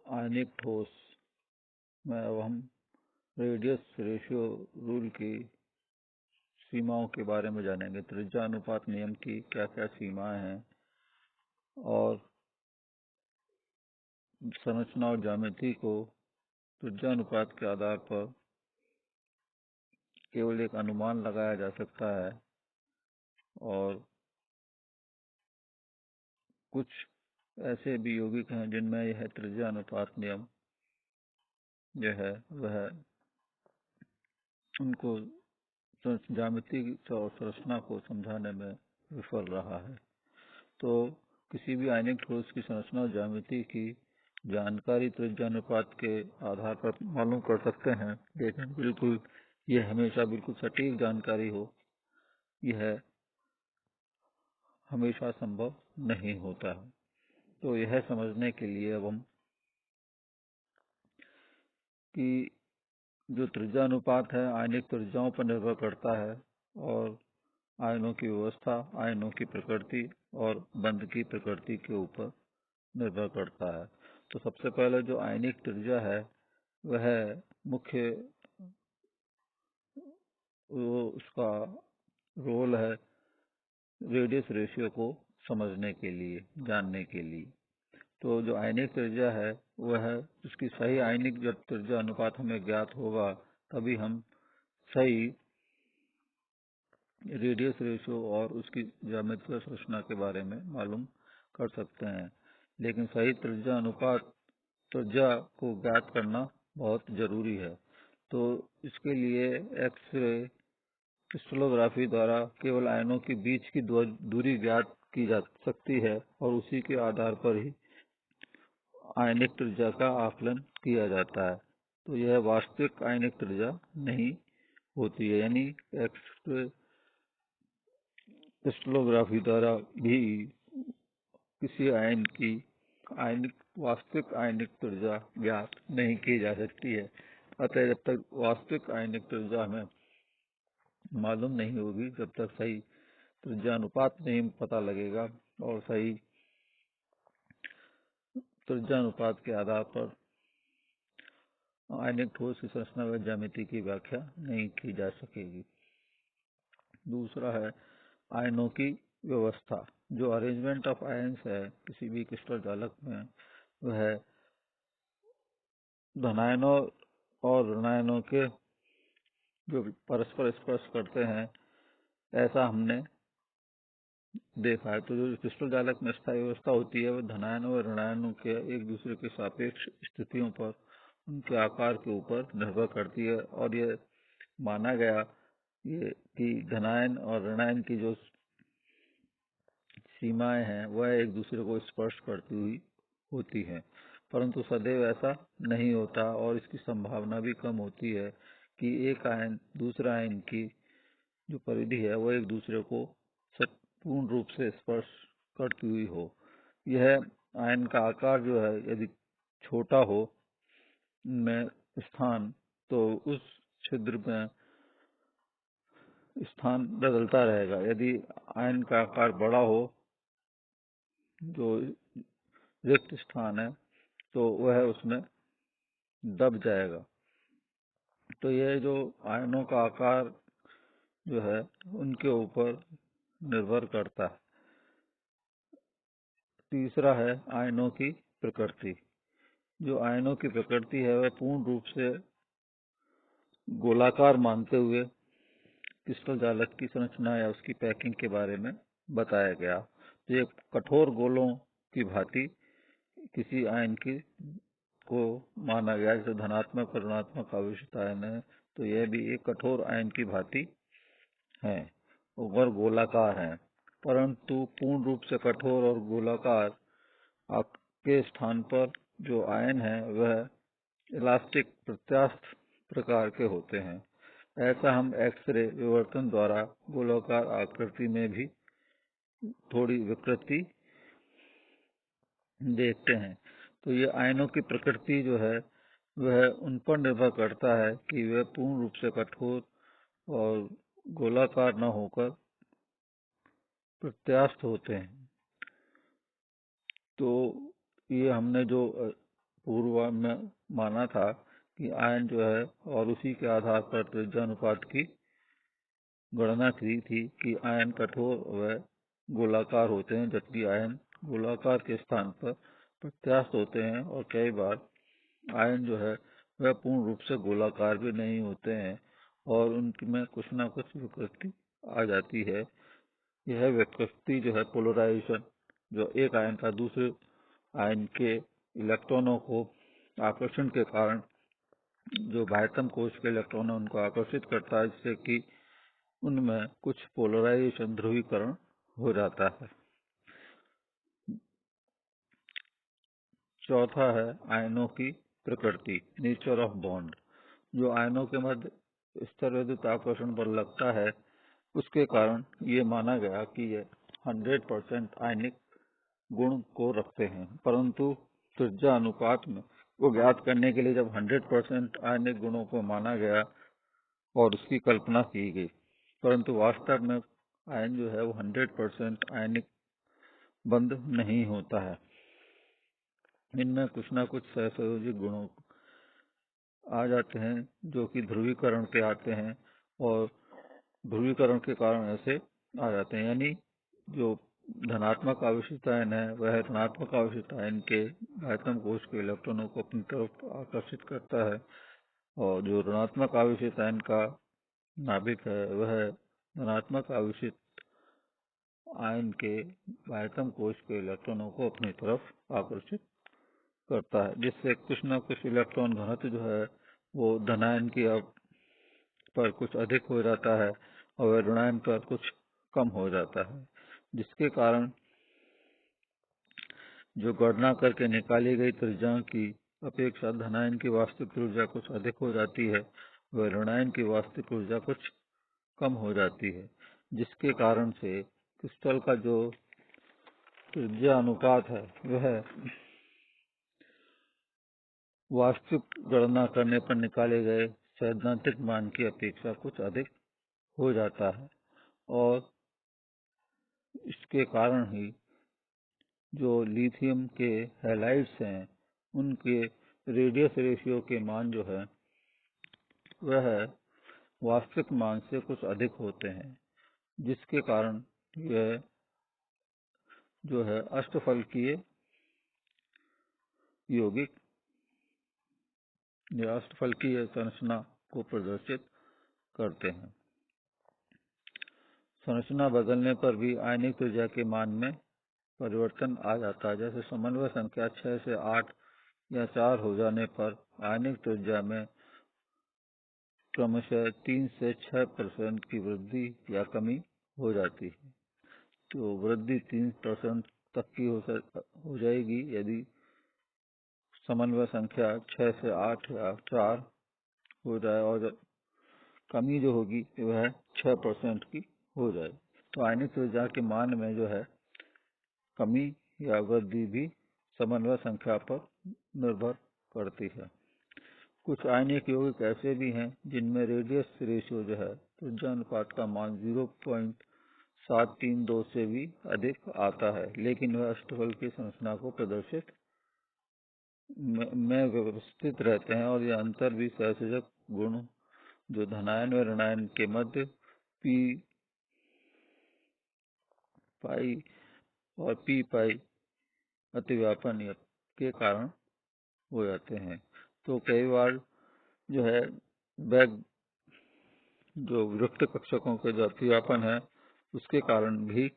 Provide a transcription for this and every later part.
आयनिक ठोस में अब हम रेडियस रेशियो रूल की सीमाओं के बारे में जानेंगे। त्रिज्या अनुपात नियम की क्या क्या सीमाएं हैं और संरचना और ज्यामिति को त्रिज्या अनुपात के आधार पर केवल एक अनुमान लगाया जा सकता है और कुछ ऐसे भी यौगिक हैं जिनमें यह त्रिज्या अनुपात नियम जो है वह उनको ज्यामिति और संरचना को समझाने में विफल रहा है। तो किसी भी आयनिक ठोस की संरचना और ज्यामिति की जानकारी त्रिज्या अनुपात के आधार पर मालूम कर सकते हैं, लेकिन बिल्कुल यह हमेशा बिल्कुल सटीक जानकारी हो यह हमेशा संभव नहीं होता है। तो यह समझने के लिए अब हम कि जो त्रिज्या अनुपात है आयनिक त्रिज्याओं पर निर्भर करता है और आयनों की व्यवस्था, आयनों की प्रकृति और बंध की प्रकृति के ऊपर निर्भर करता है। तो सबसे पहले जो आयनिक त्रिज्या है वह मुख्य उसका रोल है रेडियस रेशियो को समझने के लिए, जानने के लिए। तो जो आयनिक त्रिज्या है वह उसकी सही आयनिक जब त्रिज्या अनुपात हमें ज्ञात होगा तभी हम सही रेडियस रेशियो और उसकी ज्यामितीय संरचना के बारे में मालूम कर सकते हैं। लेकिन सही त्रिज्या अनुपात त्रिज्या को ज्ञात करना बहुत जरूरी है। तो इसके लिए एक्सरे क्रिस्टलोग्राफी द्वारा केवल आयनों के बीच की दूरी ज्ञात की जा सकती है और उसी के आधार पर ही आयनिक त्रिज्या का आकलन किया जाता है। तो यह वास्तविक आयनिक त्रिज्या नहीं होती है, यानी एक्सरे क्रिस्टलोग्राफी द्वारा भी किसी आयन की वास्तविक आयनिक त्रिज्या ज्ञात नहीं की जा सकती है। अतः जब तक वास्तविक आयनिक त्रिज्या हमें मालूम नहीं होगी, जब तक सही त्रिज्या अनुपात नहीं पता लगेगा और सही त्रिज्या अनुपात के आधार पर आयनिक ठोस की संरचना व ज्यामिति की व्याख्या नहीं की जा सकेगी। दूसरा है आयनों की व्यवस्था। जो अरेंजमेंट ऑफ आयन्स है किसी भी क्रिस्टल जालक में वह धनायनों और ऋणायनों के जो परस्पर स्पर्श करते हैं ऐसा हमने देखा है। तो जो क्रिस्टल जालक में स्थायी व्यवस्था होती है वह धनायनों और ऋणायनों के एक दूसरे के सापेक्ष स्थितियों पर उनके आकार के ऊपर निर्भर करती है और ये माना गया ये कि धनायन और ऋणायन की जो सीमाएं हैं वह एक दूसरे को स्पर्श करती हुई होती हैं, परंतु सदैव ऐसा नहीं होता और इसकी संभावना भी कम होती है कि एक आयन दूसरा आयन की जो परिधि है वह एक दूसरे को पूर्ण रूप से स्पर्श करती हुई हो। यह आयन का आकार जो है यदि छोटा हो में स्थान तो उस छिद्र में स्थान बदलता रहेगा। यदि आयन का आकार बड़ा हो जो रिक्त स्थान है तो वह उसमें दब जाएगा। तो यह जो आयनों का आकार जो है उनके ऊपर निर्भर करता है। तीसरा है आयनों की प्रकृति। जो आयनों की प्रकृति है वह पूर्ण रूप से गोलाकार मानते हुए क्रिस्टल जालक की संरचना या उसकी पैकिंग के बारे में बताया गया। तो ये कठोर गोलों की भांति किसी आयन की को माना गया, जैसे धनात्मक और ऋणात्मक आवेशित आयन है तो यह भी एक कठोर आयन की भांति है और गोलाकार है, परंतु पूर्ण रूप से कठोर और गोलाकार के स्थान पर जो आयन है वह इलास्टिक प्रत्यास्थ प्रकार के होते हैं। ऐसा हम एक्सरे विवर्तन द्वारा गोलाकार आकृति में भी थोड़ी विकृति देखते हैं। तो ये आयनों की प्रकृति जो है वह उन पर निर्भर करता है कि वे पूर्ण रूप से कठोर और गोलाकार न होकर प्रत्यास्थ होते हैं। तो ये हमने जो पूर्व में माना था कि आयन जो है और उसी के आधार पर त्रिज्या अनुपात की गणना की थी कि आयन कठोर व गोलाकार होते हैं, जबकि आयन गोलाकार के स्थान पर प्रत्यास्थ होते हैं, और कई बार आयन जो है वह पूर्ण रूप से गोलाकार भी नहीं होते हैं और उनमें कुछ ना कुछ विकृति आ जाती है। यह विकृति जो है पोलराइजेशन, जो एक आयन का दूसरे आयन के इलेक्ट्रॉनों को आकर्षण के कारण जो बाह्यतम कोश के इलेक्ट्रॉन है उनको आकर्षित करता है, जिससे कि उनमें कुछ पोलराइजेशन ध्रुवीकरण हो जाता है। चौथा है आयनों की प्रकृति, नेचर ऑफ बॉन्ड। जो आयनों के मध्य स्थिर विद्युत आकर्षण बल लगता है, उसके कारण ये माना गया कि ये 100% आयनिक गुण को रखते हैं, परंतु त्रिज्या अनुपात में वो ज्ञात करने के लिए जब 100% आयनिक गुणों को माना गया और उसकी कल्पना की गई, परंतु वास्तव में आयन जो है वो 100% आयनिक बंद नहीं होता है। इनमें कुछ ना कुछ सहसंयोजी गुणों आ जाते हैं जो कि ध्रुवीकरण के आते हैं, और ध्रुवीकरण के कारण ऐसे आ जाते हैं। यानी जो धनात्मक आवेशित आयन है वह ऋणात्मक आवेशित आयन के बाह्यतम कोश के इलेक्ट्रॉनों को अपनी तरफ आकर्षित करता है, और जो ऋणात्मक आवेशित आयन का नाभिक है वह धनात्मक आवेशित आयन के बाह्यतम कोश के इलेक्ट्रॉनों को अपनी तरफ आकर्षित करता है, जिससे कुछ न कुछ इलेक्ट्रॉन घनत्व जो है वो धनायन की पर कुछ अधिक हो जाता है और ऋणायन पर कुछ कम हो जाता है, जिसके कारण जो गणना करके निकाली गई त्रिज्या की अपेक्षा धनायन की वास्तविक ऊर्जा कुछ अधिक हो जाती है व ऋणायन की वास्तविक ऊर्जा कुछ कम हो जाती है, जिसके कारण से क्रिस्टल का जो त्रिज्या अनुपात है वह वास्तविक गणना करने पर निकाले गए सैद्धांतिक मान की अपेक्षा कुछ अधिक हो जाता है, और इसके कारण ही जो लिथियम के हैलाइड्स हैं उनके रेडियस रेशियो के मान जो है वह वास्तविक मान से कुछ अधिक होते हैं, जिसके कारण यह जो है अष्टफलकीय यौगिक या अष्टफलकीय संरचना को प्रदर्शित करते हैं। संरचना बदलने पर भी आयनिक त्रिज्या के मान में परिवर्तन आ जाता है। जैसे समन्वय संख्या 6 से 8 या 4 हो जाने पर आयनिक त्रिज्या में क्रमशः 3 से 6% की वृद्धि या कमी हो जाती है। तो वृद्धि 3% तक की हो जाएगी यदि समन्वय संख्या 6 से 8 या 4 हो जाए, और कमी जो होगी वह 6% की हो जाए। तो आयनिक त्रिज्या के मान में जो है कमी या वृद्धि भी समन्वय संख्या पर निर्भर करती है। कुछ आयनिक यौगिक ऐसे भी हैं जिनमें रेडियस रेशियो जो है त्रिज्या अनुपात का मान 0.732 से भी अधिक आता है, लेकिन वह अष्टफल की संरचना को प्रदर्शित में व्यवस्थित रहते हैं, और यह अंतर भी सहसंयोजक गुण जो धनायन व ऋणायन के मध्य पी पाई और पी पाई अतिव्यापन के कारण हो जाते हैं। तो कई बार जो है बैग जो विरक्त कक्षकों के जो अतिव्यापन है उसके कारण भी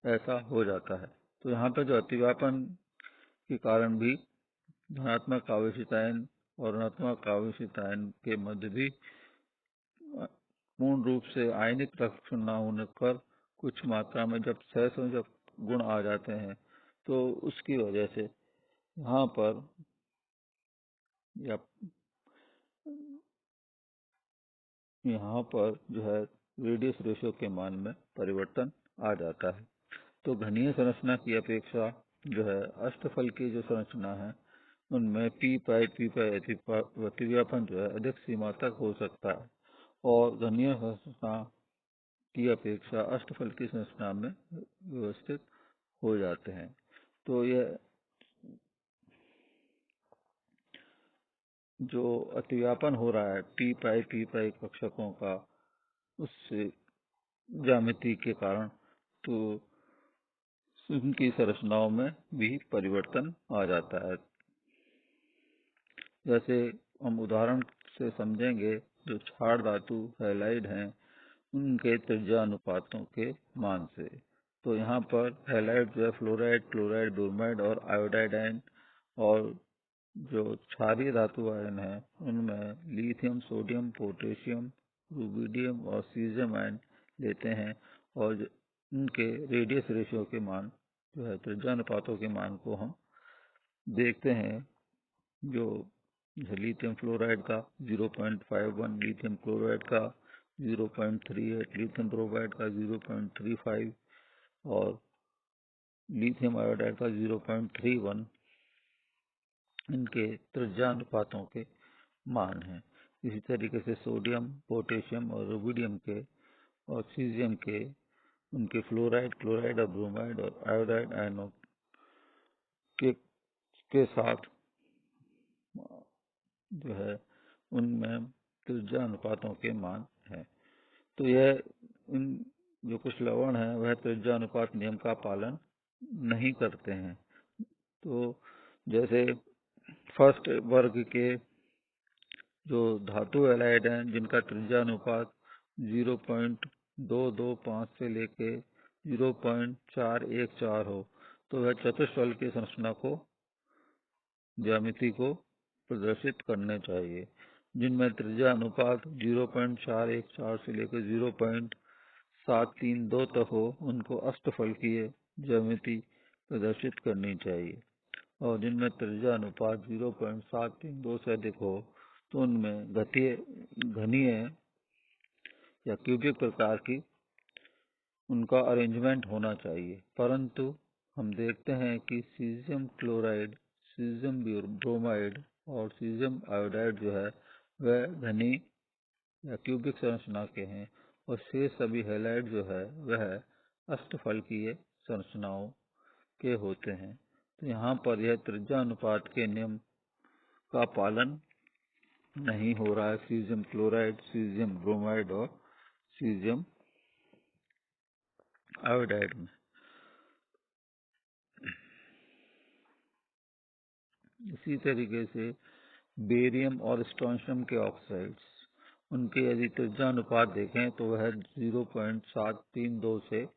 ऐसा हो जाता है। तो यहाँ पर जो अतिव्यापन के कारण भी धनात्मक आवेशित आयन और ऋणात्मक आवेशित आयन के मध्य भी पूर्ण रूप से आयनिक लक्षण न होने पर कुछ मात्रा में जब सहसंयोजक गुण आ जाते हैं, तो उसकी वजह से यहाँ पर जो है रेडियस रेशियो के मान में परिवर्तन आ जाता है। तो घनीय संरचना की अपेक्षा जो है अष्टफल की जो संरचना है उनमें पी पाई अतिव्यापन जो है अधिक सीमा तक हो सकता है, और घनीय संरचना की अपेक्षा अष्टफल की संरचना में व्यवस्थित हो जाते हैं। तो यह जो अतिव्यापन हो रहा है टी पाई कक्षकों का उस ज्यामिति के कारण, तो उनकी संरचनाओं में भी परिवर्तन आ जाता है। जैसे हम उदाहरण से समझेंगे, जो क्षार धातु हैलाइड हैं उनके त्रिज्या अनुपातों के मान से। तो यहाँ पर हैलाइड जो है फ्लोराइड, क्लोराइड, ब्रोमाइड और आयोडाइड आयन, और जो क्षारीय धातु आयन है उनमें लिथियम, सोडियम, पोटेशियम, रुबिडियम और सीजियम आयन लेते हैं, और उनके रेडियस रेशियो के मान जो है त्रिज्या अनुपातों के मान को हम देखते हैं। जो लिथियम फ्लोराइड का 0.51, लिथियम क्लोराइड का 0.38, लिथियम ब्रोमाइड का 0.35 और लिथियम आयोडाइड का 0.31 इनके त्रिज्या अनुपातों के मान हैं। इसी तरीके से सोडियम, पोटेशियम और रुबिडियम के और सीजियम के उनके फ्लोराइड, क्लोराइड और ब्रोमाइड और आयोडाइड आयनों के साथ जो है उनमें त्रिज्या अनुपातों के मान है। तो यह इन जो कुछ लवण है वह त्रिज्या अनुपात नियम का पालन नहीं करते हैं। तो जैसे फर्स्ट वर्ग के जो धातु हैलाइड हैं जिनका त्रिज्या अनुपात 0.225 से लेके 0.414 हो, तो वह चतुष्फल की संरचना को, ज्यामिति को प्रदर्शित करने चाहिए। जिनमें त्रिज्या अनुपात 0.414 से लेकर 0.732 तक हो, उनको अष्टफलकीय ज्यामिति प्रदर्शित करनी चाहिए। और जिनमें त्रिज्या अनुपात 0.732 से अधिक हो, तो उनमें घनीय या क्यूबिक प्रकार की उनका अरेंजमेंट होना चाहिए। परंतु हम देखते हैं कि सीजियम क्लोराइड, सीजियम ब्रोमाइड और सीजियम आयोडाइड जो है वह घनी या क्यूबिक संरचना के हैं, और शेष सभी हैलाइड जो है वह अष्टफलकीय संरचनाओं के होते हैं। तो यहाँ पर यह त्रिज्या अनुपात के नियम का पालन नहीं हो रहा है सीजियम क्लोराइड, सीजियम ब्रोमाइड और सीजियम आयोडाइड में। इसी तरीके से बेरियम और स्ट्रोंशियम के ऑक्साइड्स, उनके यदि त्रिज्या अनुपात देखें तो वह 0.732 से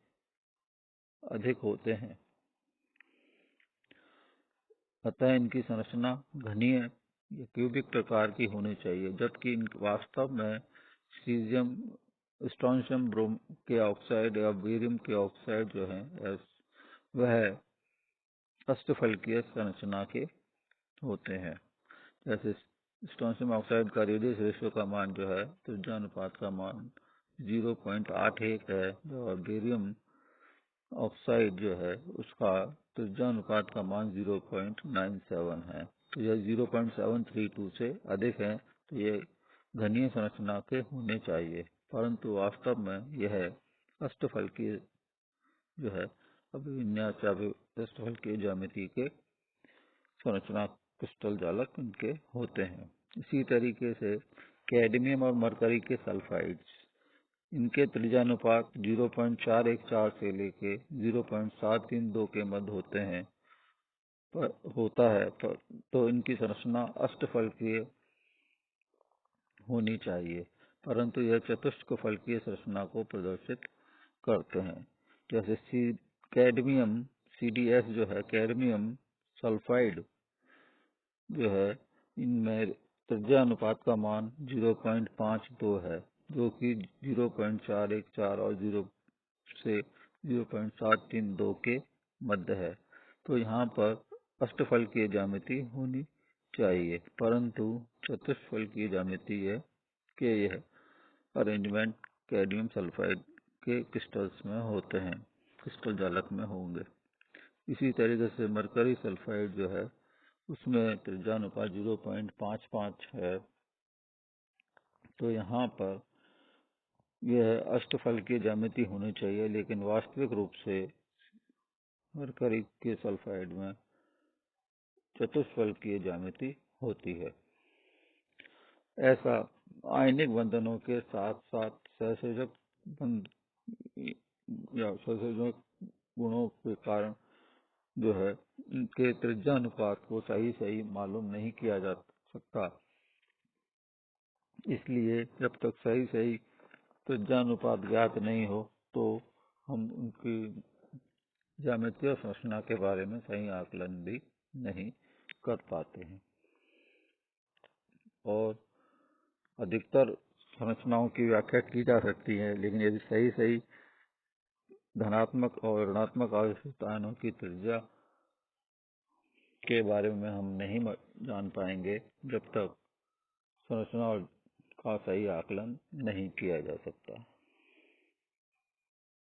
अधिक होते हैं। अतः इनकी संरचना घनीय या क्यूबिक प्रकार की होनी चाहिए, जबकि वास्तव में सीजियम, स्ट्रोंशियम के ऑक्साइड या बेरियम के ऑक्साइड जो है वह अष्टफलकीय संरचना के होते हैं। जैसे स्ट्रोंशियम ऑक्साइड का रेडियस रेशियो का मान जो है त्रिज्या अनुपात का मान 0.81 है, और बेरियम ऑक्साइड जो है उसका त्रिज्या अनुपात का मान 0.97 है। तो यह 0.732 से अधिक है, तो ये घनीय संरचना के होने चाहिए, परंतु वास्तव में यह अष्टफलकीय जो है अभिविन्यास या अष्टफलकीय ज्यामिति के संरचना क्रिस्टल जालक इनके होते हैं। इसी तरीके से कैडमियम और मरकरी के सल्फाइड्स, इनके त्रिज्यानुपात 0.414 से लेके 0.732 के मध्य होता है, तो इनकी संरचना अष्टफलकीय होनी चाहिए, परंतु यह चतुष्कफलकीय संरचना को प्रदर्शित करते हैं। जैसे कैडमियम CdS जो है, कैडमियम सल्फाइड जो है, इनमें त्रिज्या अनुपात का मान 0.52 है, जो कि 0.414 और 0 से 0.732 के मध्य है। तो यहाँ पर अष्टफलकीय ज्यामिति होनी चाहिए, परंतु चतुष्फलकीय ज्यामिति है कि यह अरेंजमेंट कैडमियम सल्फाइड के क्रिस्टल्स में होते हैं, क्रिस्टल जालक में होंगे। इसी तरीके से मरकरी सल्फाइड जो है उसमें त्रिज्यानुपात 0.55 है। तो यहाँ पर यह अष्टफलकीय ज्यामिति होनी चाहिए, लेकिन वास्तविक रूप से मरकरी के सल्फाइड में चतुष्फलकीय ज्यामिति होती है। ऐसा आयनिक बंधनों के साथ साथ सहसंयोजक बंध या सहसंयोजक गुणों के कारण जो है इनके त्रिज्यानुपात को सही सही मालूम नहीं किया जा सकता। इसलिए जब तक सही सही त्रिज्यानुपात ज्ञात नहीं हो तो हम उनकी ज्यामितीय संरचना के बारे में सही आकलन भी नहीं कर पाते हैं। और अधिकतर संरचनाओं की व्याख्या की जा सकती है, लेकिन यदि सही सही धनात्मक और ऋणात्मक आवेशित आयनों की त्रिज्या के बारे में हम नहीं जान पाएंगे जब तक संरचना का सही आकलन नहीं किया जा सकता।